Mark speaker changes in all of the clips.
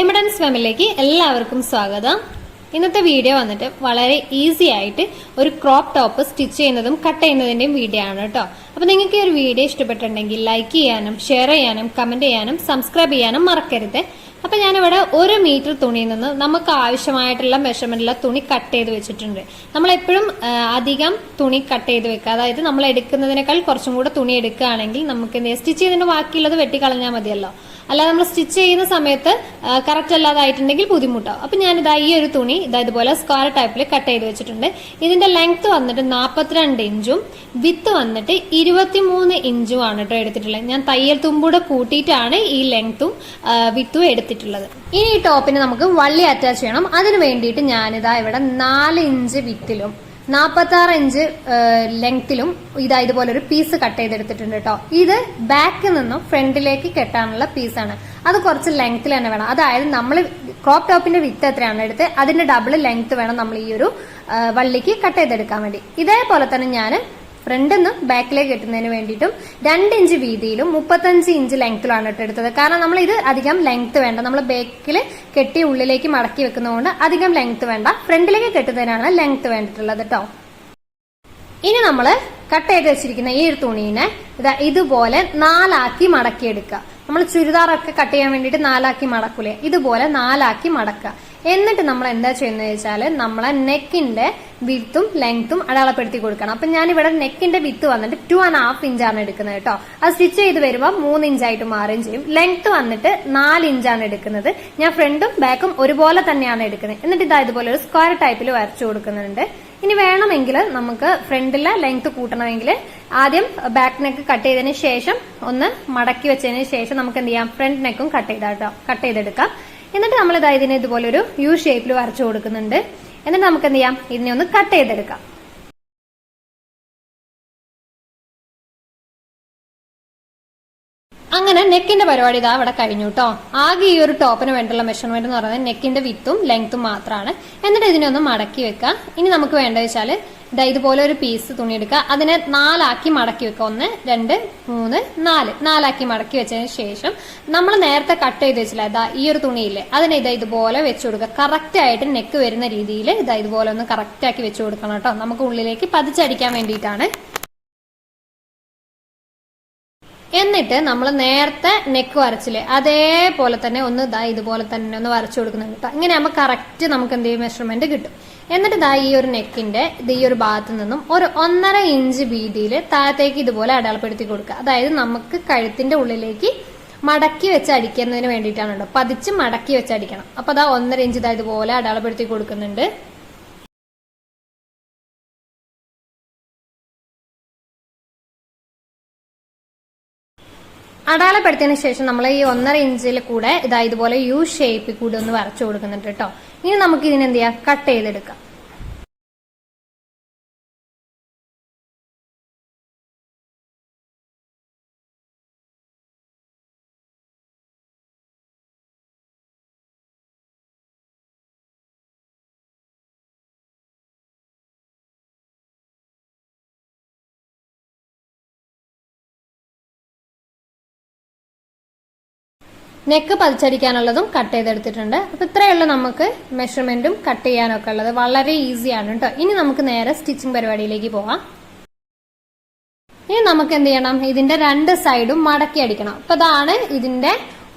Speaker 1: എമിഡൻസ് ഫാമിലിയിലേക്ക് എല്ലാവർക്കും സ്വാഗതം. ഇന്നത്തെ വീഡിയോ വന്നിട്ട് വളരെ ഈസി ആയിട്ട് ഒരു ക്രോപ്പ് ടോപ്പ് സ്റ്റിച്ച് ചെയ്യുന്നതും കട്ട് ചെയ്യുന്നതിന്റെയും വീഡിയോ ആണ് കേട്ടോ. അപ്പൊ നിങ്ങൾക്ക് ഈ ഒരു വീഡിയോ ഇഷ്ടപ്പെട്ടിട്ടുണ്ടെങ്കിൽ ലൈക്ക് ചെയ്യാനും ഷെയർ ചെയ്യാനും കമന്റ് ചെയ്യാനും സബ്സ്ക്രൈബ് ചെയ്യാനും മറക്കരുത്. അപ്പൊ ഞാനിവിടെ 1 മീറ്റർ തുണിയിൽ നിന്ന് നമുക്ക് ആവശ്യമായിട്ടുള്ള മെഷർമെന്റിലുള്ള തുണി കട്ട് ചെയ്ത് വെച്ചിട്ടുണ്ട്. നമ്മളെപ്പോഴും അധികം തുണി കട്ട് ചെയ്ത് വെക്കുക, അതായത് നമ്മൾ എടുക്കുന്നതിനേക്കാൾ കുറച്ചും കൂടെ തുണി എടുക്കുകയാണെങ്കിൽ നമുക്ക് സ്റ്റിച്ച് ചെയ്തതിന്റെ ബാക്കിയുള്ളത് വെട്ടിക്കളഞ്ഞാൽ മതിയല്ലോ. അല്ലാതെ നമ്മൾ സ്റ്റിച്ച് ചെയ്യുന്ന സമയത്ത് കറക്റ്റ് അല്ലാതായിട്ടുണ്ടെങ്കിൽ ബുദ്ധിമുട്ടാവും. അപ്പൊ ഞാനിതാ ഈ ഒരു തുണി ഇതുപോലെ സ്ക്വയർ ടൈപ്പിൽ കട്ട് ചെയ്ത് വെച്ചിട്ടുണ്ട്. ഇതിന്റെ ലെങ്ത് വന്നിട്ട് 42 ഇഞ്ചും വിത്ത് വന്നിട്ട് 23 ഇഞ്ചും ആണ് കേട്ടോ എടുത്തിട്ടുള്ളത്. ഞാൻ തയ്യൽ തുമ്പൂടെ കൂട്ടിയിട്ടാണ് ഈ ലെങ്ത്തും വിത്തും എടുത്തിട്ടുള്ളത്. ഇനി ഈ ടോപ്പിന് നമുക്ക് വള്ളി അറ്റാച്ച് ചെയ്യണം. അതിന് വേണ്ടിയിട്ട് ഞാനിതാ ഇവിടെ 4 ഇഞ്ച് വിത്തിലും 46 ഇഞ്ച് ലെങ്ത്തിലും ഇതുപോലെ ഒരു പീസ് കട്ട് ചെയ്തെടുത്തിട്ടുണ്ട് കേട്ടോ. ഇത് ബാക്കിൽ നിന്നും ഫ്രണ്ടിലേക്ക് കെട്ടാനുള്ള പീസാണ്. അത് കുറച്ച് ലെങ്ത്തിൽ തന്നെ വേണം. അതായത് നമ്മൾ ക്രോപ്പ് ടോപ്പിന്റെ വിത്ത് എത്രയാണ് എടുത്ത് അതിന്റെ ഡബിൾ ലെങ്ത് വേണം നമ്മൾ ഈ ഒരു വള്ളിക്ക് കട്ട് ചെയ്തെടുക്കാൻ വേണ്ടി. ഇതേപോലെ തന്നെ ഞാൻ ഫ്രണ്ടിൽ നിന്ന് ബാക്കിലേക്ക് കെട്ടുന്നതിന് വേണ്ടിയിട്ടും 2 ഇഞ്ച് വീതിയിലും 35 ഇഞ്ച് ലെങ്ത്തിലാണ് എടുത്തത്. കാരണം നമ്മൾ ഇത് അധികം ലെങ്ത് വേണ്ട, നമ്മൾ ബാക്കിൽ കെട്ടി ഉള്ളിലേക്ക് മടക്കി വെക്കുന്നതുകൊണ്ട് അധികം ലെങ്ത് വേണ്ട, ഫ്രണ്ടിലേക്ക് കെട്ടുന്നതിനാണ് ലെങ്ത് വേണ്ടിയിട്ടുള്ളത് കേട്ടോ. ഇനി നമ്മൾ കട്ട് ചെയ്ത് വെച്ചിരിക്കുന്ന ഈ ഒരു തുണീനെ ഇതുപോലെ 4 ആക്കി മടക്കിയെടുക്കുക. നമ്മൾ ചുരിദാറൊക്കെ കട്ട് ചെയ്യാൻ വേണ്ടിയിട്ട് 4 ആക്കി മടക്കൂലേ, ഇതുപോലെ 4 ആക്കി മടക്കുക. എന്നിട്ട് നമ്മൾ എന്താ ചെയ്യുന്നത് വെച്ചാൽ നമ്മളെ നെക്കിന്റെ വിത്തും ലെങ്ത്തും അടയാളപ്പെടുത്തി കൊടുക്കണം. അപ്പൊ ഞാൻ ഇവിടെ നെക്കിന്റെ വിത്ത് വന്നിട്ട് 2.5 ഇഞ്ചാണ് എടുക്കുന്നത് കേട്ടോ. അത് സ്റ്റിച്ച് ചെയ്ത് വരുമ്പോൾ 3 ഇഞ്ചായിട്ട് മാറുകയും ചെയ്യും. ലെങ്ത് വന്നിട്ട് 4 ഇഞ്ചാണ് എടുക്കുന്നത്. ഞാൻ ഫ്രണ്ടും ബാക്കും ഒരുപോലെ തന്നെയാണ് എടുക്കുന്നത്. എന്നിട്ട് ഇതുപോലെ ഒരു സ്ക്വയർ ടൈപ്പിൽ വരച്ചു കൊടുക്കുന്നുണ്ട്. ഇനി വേണമെങ്കിൽ നമുക്ക് ഫ്രണ്ടിലെ ലെങ്ത് കൂട്ടണമെങ്കിൽ ആദ്യം ബാക്ക് നെക്ക് കട്ട് ചെയ്തതിന് ശേഷം ഒന്ന് മടക്കി വെച്ചതിന് ശേഷം നമുക്ക് എന്ത് ചെയ്യാം, ഫ്രണ്ട് നെക്കും കട്ട് ചെയ്തെടുക്കാം. എന്നിട്ട് നമ്മൾ ഇതിനെ ഇതുപോലെ ഒരു യു ഷേപ്പിൽ വരച്ചു കൊടുക്കുന്നുണ്ട്. എന്നിട്ട് നമുക്ക് എന്ത് ചെയ്യാം, ഇതിനെ ഒന്ന് കട്ട് ചെയ്തെടുക്കാം. അങ്ങനെ നെക്കിന്റെ പരിപാടി ഇതാ ഇവിടെ കഴിഞ്ഞു കേട്ടോ. ആകെ ഈ ഒരു ടോപ്പിന് വേണ്ടിയുള്ള മെഷർമെന്റ് എന്ന് പറയുന്നത് നെക്കിന്റെ വിത്തും ലെങ്ത്തും മാത്രമാണ്. എന്നിട്ട് ഇതിനെ ഒന്ന് മടക്കി വെക്കാം. ഇനി നമുക്ക് വേണ്ടത് വെച്ചാല് ഇതുപോലെ ഒരു പീസ് തുണി എടുക്കുക, അതിനെ 4 ആക്കി മടക്കി വെക്കുക. 1 2 3 4 ആക്കി മടക്കി വെച്ചതിന് ശേഷം നമ്മൾ നേരത്തെ കട്ട് ചെയ്ത് വെച്ചില്ല ഈ ഒരു തുണിയില്ലേ, അതിനെ ഇതുപോലെ വെച്ചു കൊടുക്കുക. കറക്റ്റ് ആയിട്ട് നെക്ക് വരുന്ന രീതിയിൽ ഇതുപോലെ ഒന്ന് കറക്റ്റ് ആക്കി വെച്ചു കൊടുക്കണം കേട്ടോ. നമുക്ക് ഉള്ളിലേക്ക് പതിച്ചടിക്കാൻ വേണ്ടിയിട്ടാണ്. എന്നിട്ട് നമ്മൾ നേരത്തെ നെക്ക് വരച്ചില്ലേ അതേപോലെ തന്നെ ഒന്ന് ഇതുപോലെ തന്നെ ഒന്ന് വരച്ചു കൊടുക്കുന്നുണ്ട് കേട്ടോ. ഇങ്ങനെ ആകുമ്പോൾ കറക്റ്റ് നമുക്ക് എന്ത് ചെയ്യും, മെഷർമെന്റ് കിട്ടും. എന്നിട്ട് ഈ ഒരു നെക്കിന്റെ ഈ ഒരു ഭാഗത്ത് നിന്നും ഒരു 1.5 ഇഞ്ച് വീതിയിൽ താഴത്തേക്ക് ഇതുപോലെ അടയാളപ്പെടുത്തി കൊടുക്കുക. അതായത് നമുക്ക് കഴുത്തിന്റെ ഉള്ളിലേക്ക് മടക്കി വെച്ച് അടിക്കുന്നതിന് വേണ്ടിയിട്ടാണ് കേട്ടോ. പതിച്ച് മടക്കി വെച്ച് അടിക്കണം. അപ്പൊ 1.5 ഇഞ്ച് ഇതുപോലെ അടയാളപ്പെടുത്തി കൊടുക്കുന്നുണ്ട്. അടയാളപ്പെടുത്തിയതിനു ശേഷം നമ്മൾ ഈ 1.5 ഇഞ്ചിൽ കൂടെ ഇതുപോലെ യു ഷേപ്പിൽ കൂടെ ഒന്ന് വരച്ചു കൊടുക്കുന്നുണ്ട് കേട്ടോ. ഇനി നമുക്ക് ഇതിനെ എന്ത് ചെയ്യാം, കട്ട് ചെയ്തെടുക്കാം. നെക്ക് പതിച്ചടിക്കാനുള്ളതും കട്ട് ചെയ്തെടുത്തിട്ടുണ്ട്. അപ്പൊ ഇത്രയുള്ള നമുക്ക് മെഷർമെന്റും കട്ട് ചെയ്യാനൊക്കെ ഉള്ളത്. വളരെ ഈസിയാണ് കേട്ടോ. ഇനി നമുക്ക് നേരെ സ്റ്റിച്ചിങ് പരിപാടിയിലേക്ക് പോവാം. ഇനി നമുക്ക് എന്ത് ചെയ്യണം, ഇതിന്റെ 2 സൈഡും മടക്കി അടിക്കണം. അപ്പൊ ഇതാണ് ഇതിന്റെ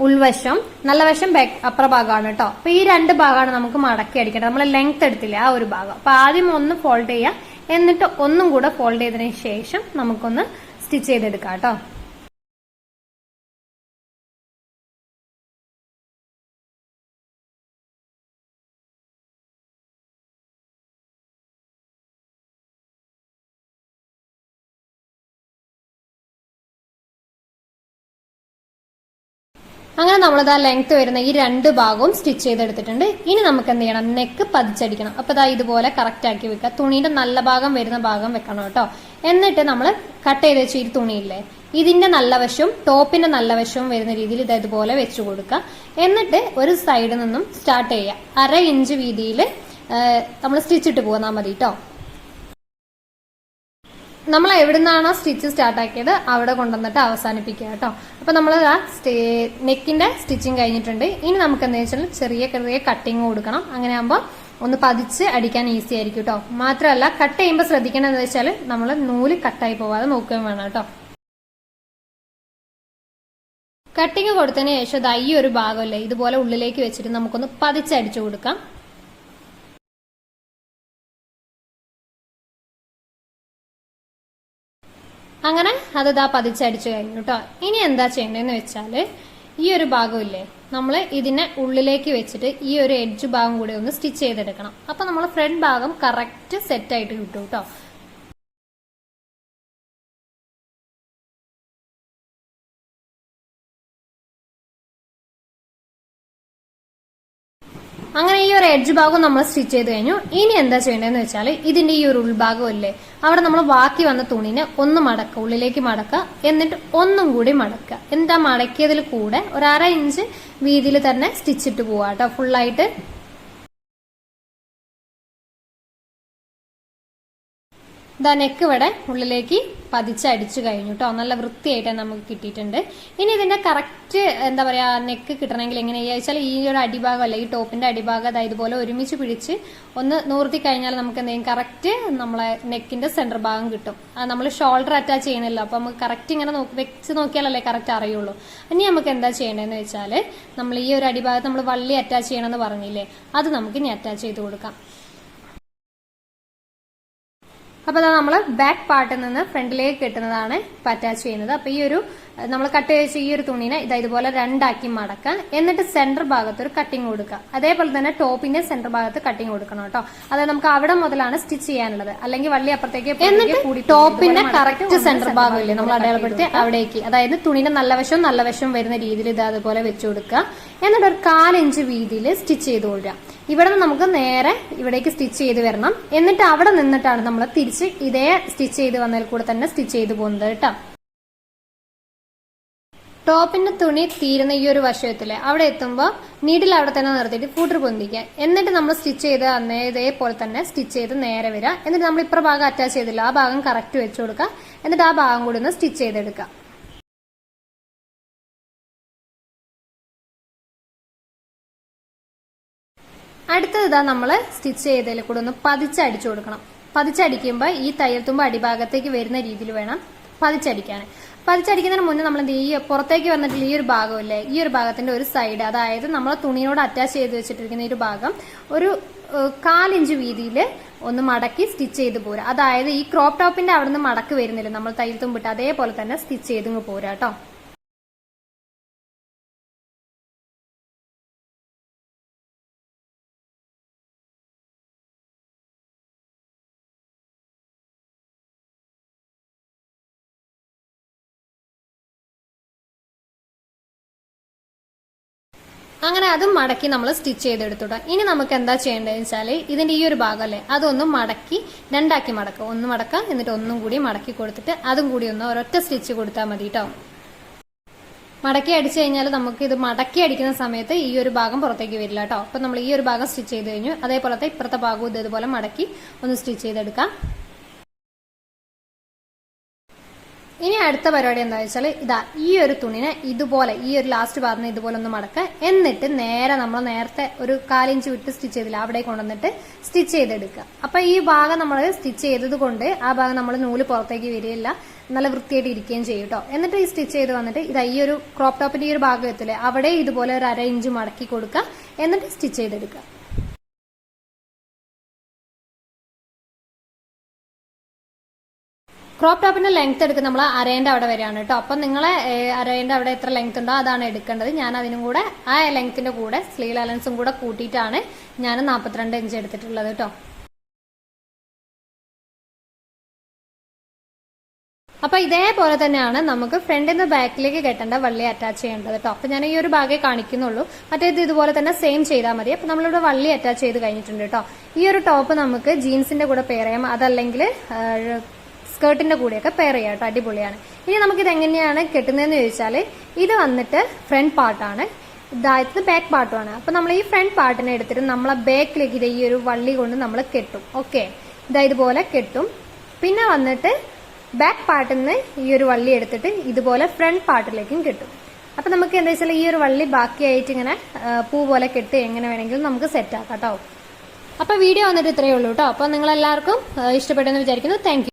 Speaker 1: ഉൾവശം, നല്ല വശം അപ്പുറ ഭാഗമാണ് കേട്ടോ. അപ്പൊ ഈ 2 ഭാഗമാണ് നമുക്ക് മടക്കി അടിക്കേണ്ടത്. നമ്മൾ ലെങ്ത് എടുത്തില്ല ആ ഒരു ഭാഗം. അപ്പൊ ആദ്യം ഒന്ന് ഫോൾഡ് ചെയ്യാം, എന്നിട്ട് ഒന്നും കൂടെ ഫോൾഡ് ചെയ്തതിനു ശേഷം നമുക്കൊന്ന് സ്റ്റിച്ച് ചെയ്തെടുക്കാം കേട്ടോ. അങ്ങനെ നമ്മളിതാ ലെങ്ത് വരുന്ന ഈ 2 ഭാഗവും സ്റ്റിച്ച് ചെയ്തെടുത്തിട്ടുണ്ട്. ഇനി നമുക്ക് എന്ത് ചെയ്യണം, നെക്ക് പതിച്ചടിക്കണം. അപ്പൊ ഇതുപോലെ കറക്റ്റ് ആക്കി വെക്കുക. തുണിയുടെ നല്ല ഭാഗം വരുന്ന ഭാഗം വെക്കണം കേട്ടോ. എന്നിട്ട് നമ്മൾ കട്ട് ചെയ്ത് വെച്ച ഈ തുണിയില്ലേ, ഇതിന്റെ നല്ല വശവും ടോപ്പിന്റെ നല്ല വശവും വരുന്ന രീതിയിൽ ഇതുപോലെ വെച്ചു കൊടുക്കുക. എന്നിട്ട് ഒരു സൈഡിൽ നിന്നും സ്റ്റാർട്ട് ചെയ്യുക. 1/2 ഇഞ്ച് വീതിയിൽ നമ്മൾ സ്റ്റിച്ചിട്ട് പോന്നാൽ മതി കേട്ടോ. നമ്മൾ എവിടുന്നാണോ സ്റ്റിച്ച് സ്റ്റാർട്ട് ആക്കിയത് അവിടെ കൊണ്ടുവന്നിട്ട് അവസാനിപ്പിക്കുക കേട്ടോ. അപ്പൊ നമ്മൾ നെക്കിന്റെ സ്റ്റിച്ചിങ് കഴിഞ്ഞിട്ടുണ്ട്. ഇനി നമുക്ക് എന്താ വെച്ചാൽ ചെറിയ ചെറിയ കട്ടിങ് കൊടുക്കണം. അങ്ങനെ ആകുമ്പോൾ ഒന്ന് പതിച്ച് അടിക്കാൻ ഈസി ആയിരിക്കും കേട്ടോ. മാത്രമല്ല കട്ട് ചെയ്യുമ്പോൾ ശ്രദ്ധിക്കണം എന്താ വെച്ചാൽ നമ്മൾ നൂല് കട്ടായി പോവാതെ നോക്കുകയും വേണം കേട്ടോ. കട്ടിങ് കൊടുത്തതിന് ശേഷം ഈ ഒരു ഭാഗമല്ലേ ഇതുപോലെ ഉള്ളിലേക്ക് വെച്ചിട്ട് നമുക്കൊന്ന് പതിച്ചടിച്ചു കൊടുക്കാം. അങ്ങനെ അത് പതിച്ചടിച്ചു കഴിഞ്ഞു കേട്ടോ. ഇനി എന്താ ചെയ്യേണ്ടതെന്ന് വെച്ചാല് ഈ ഒരു ഭാഗമില്ലേ നമ്മൾ ഇതിനെ ഉള്ളിലേക്ക് വെച്ചിട്ട് ഈ ഒരു എഡ്ജ് ഭാഗം കൂടി ഒന്ന് സ്റ്റിച്ച് ചെയ്തെടുക്കണം. അപ്പൊ നമ്മൾ ഫ്രണ്ട് ഭാഗം കറക്റ്റ് സെറ്റ് ആയിട്ട് കിട്ടും കേട്ടോ. അങ്ങനെ ഈ ഒരു എഡ്ജ് ഭാഗം നമ്മൾ സ്റ്റിച്ച് ചെയ്ത് കഴിഞ്ഞു. ഇനി എന്താ ചെയ്യേണ്ടതെന്ന് വെച്ചാൽ ഇതിന്റെ ഈ ഒരു ഉൾഭാഗം ഇല്ലേ അവിടെ നമ്മൾ ബാക്കി വന്ന തുണിനെ ഒന്ന് മടക്കുക, ഉള്ളിലേക്ക് മടക്കുക, എന്നിട്ട് ഒന്നും കൂടി മടക്കുക. എന്നിട്ട് ആ മടക്കിയതിൽ കൂടെ ഒരു 1/2 ഇഞ്ച് വീതിയിൽ തന്നെ സ്റ്റിച്ചിട്ട് പോവാ കേട്ടോ ഫുള്ളായിട്ട്. നെക്ക് ഇവിടെ ഉള്ളിലേക്ക് പതിച്ചടിച്ചു കഴിഞ്ഞു കേട്ടോ. നല്ല വൃത്തിയായിട്ട് നമുക്ക് കിട്ടിയിട്ടുണ്ട്. ഇനി ഇതിന്റെ കറക്റ്റ് എന്താ പറയാ നെക്ക് കിട്ടണമെങ്കിൽ എങ്ങനെയാ വെച്ചാൽ ഈ ഒരു അടിഭാഗം അല്ലെ ഈ ടോപ്പിന്റെ അടിഭാഗം അതായത് ഇതുപോലെ ഒരുമിച്ച് പിടിച്ച് ഒന്ന് നൂർത്തി കഴിഞ്ഞാൽ നമുക്ക് എന്തെങ്കിലും കറക്റ്റ് നമ്മളെ നെക്കിന്റെ സെന്റർ ഭാഗം കിട്ടും. നമ്മൾ ഷോൾഡർ അറ്റാച്ച് ചെയ്യണില്ല. അപ്പൊ നമുക്ക് കറക്റ്റ് ഇങ്ങനെ വെച്ച് നോക്കിയാലല്ലേ കറക്റ്റ് അറിയുള്ളൂ. ഇനി നമുക്ക് എന്താ ചെയ്യേണ്ടതെന്ന് വെച്ചാൽ നമ്മൾ ഈ ഒരു അടിഭാഗത്ത് നമ്മൾ വള്ളി അറ്റാച്ച് ചെയ്യണമെന്ന് പറഞ്ഞില്ലേ അത് നമുക്ക് ഇനി അറ്റാച്ച് ചെയ്ത് കൊടുക്കാം. അപ്പൊ നമ്മൾ ബാക്ക് പാർട്ടിൽ നിന്ന് ഫ്രണ്ടിലേക്ക് കെട്ടുന്നതാണ് ഇപ്പൊ അറ്റാച്ച് ചെയ്യുന്നത്. അപ്പൊ ഈ ഒരു നമ്മൾ കട്ട് ചെയ്ത ഈ ഒരു തുണിനെ ഇതുപോലെ 2 ആക്കി മടക്കാം. എന്നിട്ട് സെന്റർ ഭാഗത്ത് ഒരു കട്ടിങ് കൊടുക്കുക. അതേപോലെ തന്നെ ടോപ്പിന്റെ സെന്റർ ഭാഗത്ത് കട്ടിങ് കൊടുക്കണം കേട്ടോ. അതായത് നമുക്ക് അവിടെ മുതലാണ് സ്റ്റിച്ച് ചെയ്യാനുള്ളത്. അല്ലെങ്കിൽ വള്ളി അപ്പുറത്തേക്ക് കൂടി ടോപ്പിന്റെ കറക്റ്റ് സെന്റർ ഭാഗമില്ലേ നമ്മൾ അടയാളപ്പെടുത്തി അവിടേക്ക്, അതായത് തുണിന്റെ നല്ല വശം വരുന്ന രീതിയിൽ ഇത് അതുപോലെ വെച്ചു കൊടുക്കുക. എന്നിട്ട് ഒരു 1/4 ഇഞ്ച് വീതിയിൽ സ്റ്റിച്ച് ചെയ്ത് കൊടുക്കുക. ഇവിടെ നിന്ന് നമുക്ക് നേരെ ഇവിടേക്ക് സ്റ്റിച്ച് ചെയ്ത് വരണം. എന്നിട്ട് അവിടെ നിന്നിട്ടാണ് നമ്മൾ തിരിച്ച് ഇതേ സ്റ്റിച്ച് ചെയ്ത് വന്നതിൽ കൂടെ തന്നെ സ്റ്റിച്ച് ചെയ്ത് പോകുന്നത് കേട്ടോ. ടോപ്പിന്റെ തുണി തീരുന്ന ഈ ഒരു വശത്തില് അവിടെ എത്തുമ്പോൾ നീഡിൽ അവിടെ തന്നെ നിർത്തിയിട്ട് ഫൂട്ടർ പൊന്തിക്കുക. എന്നിട്ട് നമ്മൾ സ്റ്റിച്ച് ചെയ്ത് അന്നേ ഇതേപോലെ തന്നെ സ്റ്റിച്ച് ചെയ്ത് നേരെ വരിക. എന്നിട്ട് നമ്മൾ ഇപ്പുറ ഭാഗം അറ്റാച്ച് ചെയ്തില്ല ആ ഭാഗം കറക്റ്റ് വെച്ചു കൊടുക്കുക. എന്നിട്ട് ആ ഭാഗം കൂടി ഒന്ന് സ്റ്റിച്ച് ചെയ്തെടുക്കുക. അടുത്തത് നമ്മൾ സ്റ്റിച്ച് ചെയ്തതിൽ കൂടെ ഒന്ന് പതിച്ചടിച്ചു കൊടുക്കണം. പതിച്ചടിക്കുമ്പോൾ ഈ തയ്യൽ തുമ്പ് അടിഭാഗത്തേക്ക് വരുന്ന രീതിയിൽ വേണം പതിച്ചടിക്കാൻ. പതിച്ചടിക്കുന്നതിന് മുന്നേ നമ്മൾ ഈ പുറത്തേക്ക് വന്നിട്ടുള്ള ഈ ഒരു ഭാഗമില്ലേ ഈ ഒരു ഭാഗത്തിന്റെ ഒരു സൈഡ്, അതായത് നമ്മൾ തുണിയോട് അറ്റാച്ച് ചെയ്ത് വെച്ചിട്ടിരിക്കുന്ന ഈ ഒരു ഭാഗം ഒരു 1/4 ഇഞ്ച് വീതിയിൽ ഒന്ന് മടക്കി സ്റ്റിച്ച് ചെയ്ത് പോരാ. അതായത് ഈ ക്രോപ്പ് ടോപ്പിന്റെ അവിടെ നിന്ന് മടക്ക് വരുന്നില്ല നമ്മൾ തയ്യൽ തുമ്പിട്ട് അതേപോലെ തന്നെ സ്റ്റിച്ച് ചെയ്ത് പോരാ കേട്ടോ. അങ്ങനെ അതും മടക്കി നമ്മൾ സ്റ്റിച്ച് ചെയ്തെടുത്തുട്ടോ. ഇനി നമുക്ക് എന്താ ചെയ്യേണ്ടതെന്ന് വെച്ചാൽ ഇതിന്റെ ഈ ഒരു ഭാഗം അല്ലേ അതൊന്നും മടക്കി 2 ആക്കി മടക്കുക. ഒന്ന് മടക്കുക എന്നിട്ട് ഒന്നും കൂടി മടക്കി കൊടുത്തിട്ട് അതും കൂടി ഒന്ന് ഒരൊറ്റ സ്റ്റിച്ച് കൊടുത്താൽ മതി കേട്ടോ. മടക്കി അടിച്ചു കഴിഞ്ഞാൽ നമുക്ക് ഇത് മടക്കി അടിക്കുന്ന സമയത്ത് ഈ ഒരു ഭാഗം പുറത്തേക്ക് വരില്ല കേട്ടോ. അപ്പൊ നമ്മൾ ഈ ഒരു ഭാഗം സ്റ്റിച്ച് ചെയ്ത് കഴിഞ്ഞു. അതേപോലത്തെ ഇപ്പുറത്തെ ഭാഗവും ഇതുപോലെ മടക്കി ഒന്ന് സ്റ്റിച്ച് ചെയ്തെടുക്കാം. ഇനി അടുത്ത പരിപാടി എന്താ വെച്ചാൽ ഈ ഒരു തുണിനെ ഇതുപോലെ ഈ ഒരു ലാസ്റ്റ് ഭാഗത്ത് ഇതുപോലെ ഒന്ന് മടക്കുക. എന്നിട്ട് നേരെ നമ്മൾ നേരത്തെ ഒരു 1/4 ഇഞ്ച് വിട്ട് സ്റ്റിച്ച് ചെയ്തില്ല അവിടെ കൊണ്ടുവന്നിട്ട് സ്റ്റിച്ച് ചെയ്തെടുക്കുക. അപ്പൊ ഈ ഭാഗം നമ്മൾ സ്റ്റിച്ച് ചെയ്തത് കൊണ്ട് ആ ഭാഗം നമ്മൾ നൂല് പുറത്തേക്ക് വരികയില്ല, നല്ല വൃത്തിയായിട്ട് ഇരിക്കുകയും ചെയ്യും കേട്ടോ. എന്നിട്ട് ഈ സ്റ്റിച്ച് ചെയ്ത് വന്നിട്ട് ഈ ഒരു ക്രോപ്പ് ടോപ്പിന്റെ ഈ ഒരു ഭാഗം എത്തില്ലേ അവിടെ ഇതുപോലെ ഒരു 1/2 ഇഞ്ച് മടക്കി കൊടുക്കുക. എന്നിട്ട് സ്റ്റിച്ച് ചെയ്തെടുക്കുക. ക്രോപ്പ് ടോപ്പിന്റെ ലെങ്ത് എടുക്കുന്നത് നമ്മൾ അരേന്റെ അവിടെ വരെയാണ് കേട്ടോ. അപ്പൊ നിങ്ങളെ അരേന്റെ അവിടെ എത്ര ലെങ്ത് ഉണ്ടോ അതാണ് എടുക്കേണ്ടത്. ഞാൻ അതിനും കൂടെ ആ ലെങ്ത്തിന്റെ കൂടെ സ്ലീവ് അലൻസും കൂടെ കൂട്ടിയിട്ടാണ് ഞാൻ 42 ഇഞ്ച് എടുത്തിട്ടുള്ളത് കേട്ടോ. അപ്പൊ ഇതേപോലെ തന്നെയാണ് നമുക്ക് ഫ്രണ്ടിൽ നിന്ന് ബാക്കിലേക്ക് കെട്ടേണ്ട വള്ളി അറ്റാച്ച് ചെയ്യേണ്ടത് കേട്ടോ. അപ്പൊ ഞാൻ ഈ ഒരു ഭാഗമേ കാണിക്കുന്നുള്ളൂ, മറ്റേത് ഇതുപോലെ തന്നെ സെയിം ചെയ്താൽ മതി. അപ്പൊ നമ്മളിവിടെ വള്ളി അറ്റാച്ച് ചെയ്ത് കഴിഞ്ഞിട്ടുണ്ട് കേട്ടോ. ഈ ഒരു ടോപ്പ് നമുക്ക് ജീൻസിന്റെ കൂടെ പെയർ ചെയ്യാം, അതല്ലെങ്കിൽ സ്കേർട്ടിന്റെ കൂടെയൊക്കെ പെയർ ചെയ്യാം കേട്ടോ. അടിപൊളിയാണ്. ഇനി നമുക്കിത് എങ്ങനെയാണ് കെട്ടുന്നതെന്ന് ചോദിച്ചാൽ ഇത് വന്നിട്ട് ഫ്രണ്ട് പാർട്ടാണ്, ഇതായത് ബാക്ക് പാർട്ടുമാണ്. അപ്പൊ നമ്മൾ ഈ ഫ്രണ്ട് പാർട്ടിനെ എടുത്തിട്ട് നമ്മളെ ബാക്കിലേക്ക് ഇത് ഈ ഒരു വള്ളി കൊണ്ട് നമ്മൾ കെട്ടും. ഓക്കെ, ഇതാ ഇതുപോലെ കെട്ടും. പിന്നെ വന്നിട്ട് ബാക്ക് പാർട്ടിൽ നിന്ന് ഈ ഒരു വള്ളി എടുത്തിട്ട് ഇതുപോലെ ഫ്രണ്ട് പാർട്ടിലേക്കും കെട്ടും. അപ്പൊ നമുക്ക് എന്താ വെച്ചാൽ ഈ ഒരു വള്ളി ബാക്കിയായിട്ട് ഇങ്ങനെ പൂ പോലെ കെട്ട് എങ്ങനെ വേണമെങ്കിലും നമുക്ക് സെറ്റ് ആക്കാം കേട്ടോ. അപ്പൊ വീഡിയോ വന്നിട്ട് ഇത്രയേ ഉള്ളൂ കേട്ടോ. അപ്പൊ നിങ്ങൾ എല്ലാവർക്കും ഇഷ്ടപ്പെട്ടെന്ന് വിചാരിക്കുന്നു. Thank you.